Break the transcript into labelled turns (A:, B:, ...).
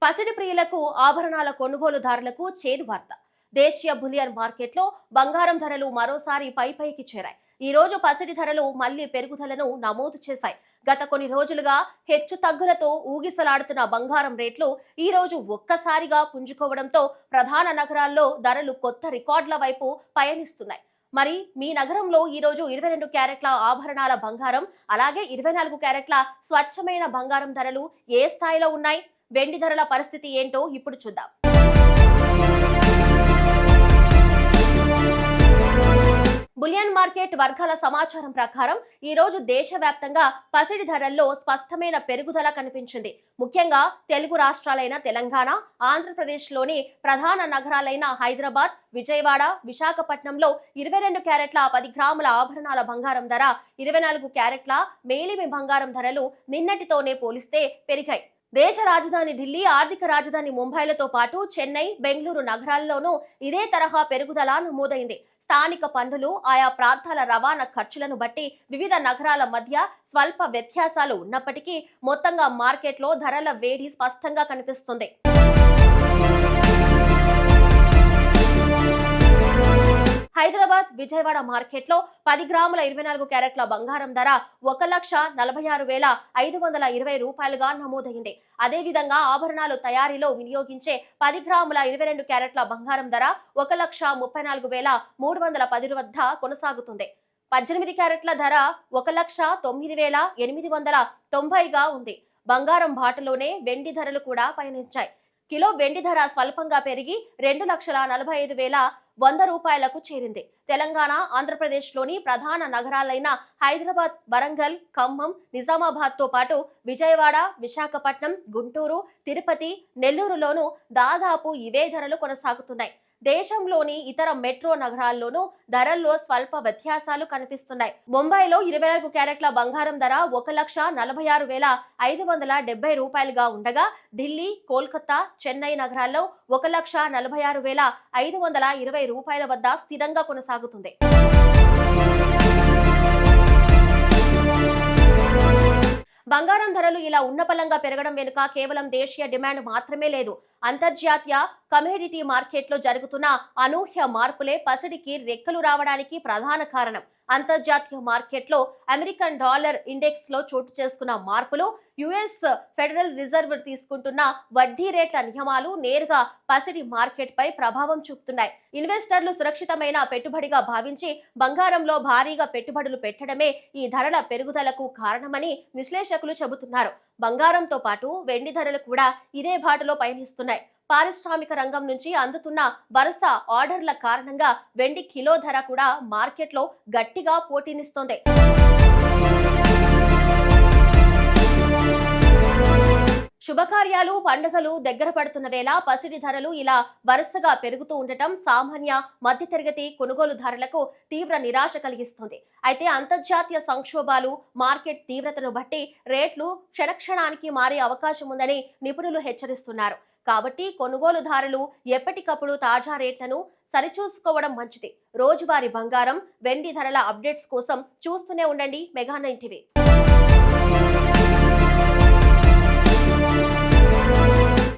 A: పసిడి ప్రియులకు ఆభరణాల కొనుగోలుదారులకు చేదు వార్త. దేశీయ బులియన్ మార్కెట్లో బంగారం ధరలు మరోసారి పైకి చేరాయి. ఈ రోజు పసిడి ధరలు మళ్లీ పెరుగుదలను నమోదు చేశాయి. గత కొన్ని రోజులుగా హెచ్చు తగ్గులతో ఊగిసలాడుతున్న బంగారం రేట్లు ఈ రోజు ఒక్కసారిగా పుంజుకోవడంతో ప్రధాన నగరాల్లో ధరలు కొత్త రికార్డుల వైపు పయనిస్తున్నాయి. మరి మీ నగరంలో ఈ రోజు 22 క్యారెట్ల ఆభరణాల బంగారం, అలాగే 24 క్యారెట్ల స్వచ్ఛమైన బంగారం ధరలు ఏ స్థాయిలో ఉన్నాయి? వెండి ధరల పరిస్థితి ఏంటో ఇప్పుడు చూద్దాం. బులియన్ మార్కెట్ వర్గాల సమాచారం ప్రకారం ఈ రోజు దేశవ్యాప్తంగా పసిడి ధరల్లో స్పష్టమైన పెరుగుదల కనిపించింది. ముఖ్యంగా తెలుగు రాష్ట్రాలైన తెలంగాణ, ఆంధ్రప్రదేశ్లోని ప్రధాన నగరాలైన హైదరాబాద్, విజయవాడ, విశాఖపట్నంలో 22 క్యారెట్ల 10 గ్రాముల ఆభరణాల బంగారం ధర, 24 క్యారెట్ల మేలిమి బంగారం ధరలు నిన్నటితోనే పోలిస్తే పెరిగాయి. దేశ రాజధాని ఢిల్లీ, ఆర్థిక రాజధాని ముంబైలతో పాటు చెన్నై, బెంగళూరు నగరాల్లోనూ ఇదే తరహా పెరుగుదల నమోదైంది. స్థానిక పన్నులు, ఆయా ప్రాంతాల రవాణా ఖర్చులను బట్టి వివిధ నగరాల మధ్య స్వల్ప వ్యత్యాసాలు ఉన్నప్పటికీ మొత్తంగా మార్కెట్లో ధరల వేడి స్పష్టంగా కనిపిస్తుంది. హైదరాబాద్, విజయవాడ మార్కెట్లో 10 గ్రాముల 24 క్యారెట్ల బంగారం ధర 1,46,520 రూపాయలుగా నమోదైంది. అదేవిధంగా ఆభరణాలు తయారీలో వినియోగించే 10 గ్రాముల 22 క్యారెట్ల బంగారం ధర 1,34,310 వద్ద కొనసాగుతుంది. 18 క్యారెట్ల ధర 1,09,890గా ఉంది. బంగారం బాటలోనే వెండి ధరలు కూడా పయనించాయి. కిలో వెండి ధర స్వల్పంగా పెరిగి 2,45,100 రూపాయలకు చేరింది. తెలంగాణ, ఆంధ్రప్రదేశ్లోని ప్రధాన నగరాలైన హైదరాబాద్, వరంగల్, ఖమ్మం, నిజామాబాద్ తో పాటు విజయవాడ, విశాఖపట్నం, గుంటూరు, తిరుపతి, నెల్లూరులోనూ దాదాపు ఇవే ధరలు కొనసాగుతున్నాయి. దేశంలోని ఇతర మెట్రో నగరాల్లోనూ ధరల్లో స్వల్ప వ్యత్యాసాలు కనిపిస్తున్నాయి. ముంబైలో 24 క్యారెట్ల బంగారం ధర 1,46,570 రూపాయలుగా ఉండగా ఢిల్లీ, కోల్కతా, చెన్నై నగరాల్లో 1,46,520 రూపాయల వద్ద స్థిరంగా కొనసాగుతుంది. బంగారం ధరలు ఇలా ఉన్నపలంగా పెరగడం వెనుక కేవలం దేశీయ డిమాండ్ మాత్రమే లేదు. అంతర్జాతీయ కమోడిటీ మార్కెట్లో జరుగుతున్న అనూహ్య మార్పులే పసిడికి రెక్కలు రావడానికి ప్రధాన కారణం. అంతర్జాతీయ మార్కెట్లో అమెరికన్ డాలర్ ఇండెక్స్ లో చోటు చేసుకున్న మార్పులు, యుఎస్ ఫెడరల్ రిజర్వ్ తీసుకుంటున్న వడ్డీ రేట్ల నియమాలు నేరుగా పసిడి మార్కెట్ పై ప్రభావం చూపుతున్నాయి. ఇన్వెస్టర్లు సురక్షితమైన పెట్టుబడిగా భావించి బంగారంలో భారీగా పెట్టుబడులు పెట్టడమే ఈ ధరల పెరుగుదలకు కారణమని విశ్లేషకులు చెబుతున్నారు. బంగారంతో పాటు వెండి ధరలు కూడా ఇదే బాటలో పయనిస్తున్నాయి. పారిశ్రామిక రంగం నుంచి అందుతున్న వరుస ఆర్డర్ల కారణంగా వెండి కిలో ధర కూడా మార్కెట్లో గట్టిగా పోటీనిస్తోంది. శుభకార్యాలు, పండుగలు దగ్గర పడుతున్న వేళ పసిడి ధరలు ఇలా వరుసగా పెరుగుతూ ఉండటం సామాన్య, మధ్యతరగతి కొనుగోలుదారులకు తీవ్ర నిరాశ కలిగిస్తుంది. అయితే అంతర్జాతీయ సంక్షోభాలు, మార్కెట్ తీవ్రతను బట్టి రేట్లు క్షణక్షణానికి మారే అవకాశం ఉందని నిపుణులు హెచ్చరిస్తున్నారు. కాబట్టి కొనుగోలుదారులు ఎప్పటికప్పుడు తాజా రేట్లను సరిచూసుకోవడం మంచిది. రోజువారీ బంగారం, వెండి ధరల అప్డేట్స్ కోసం చూస్తూనే ఉండండి మెగా 9 టీవీ.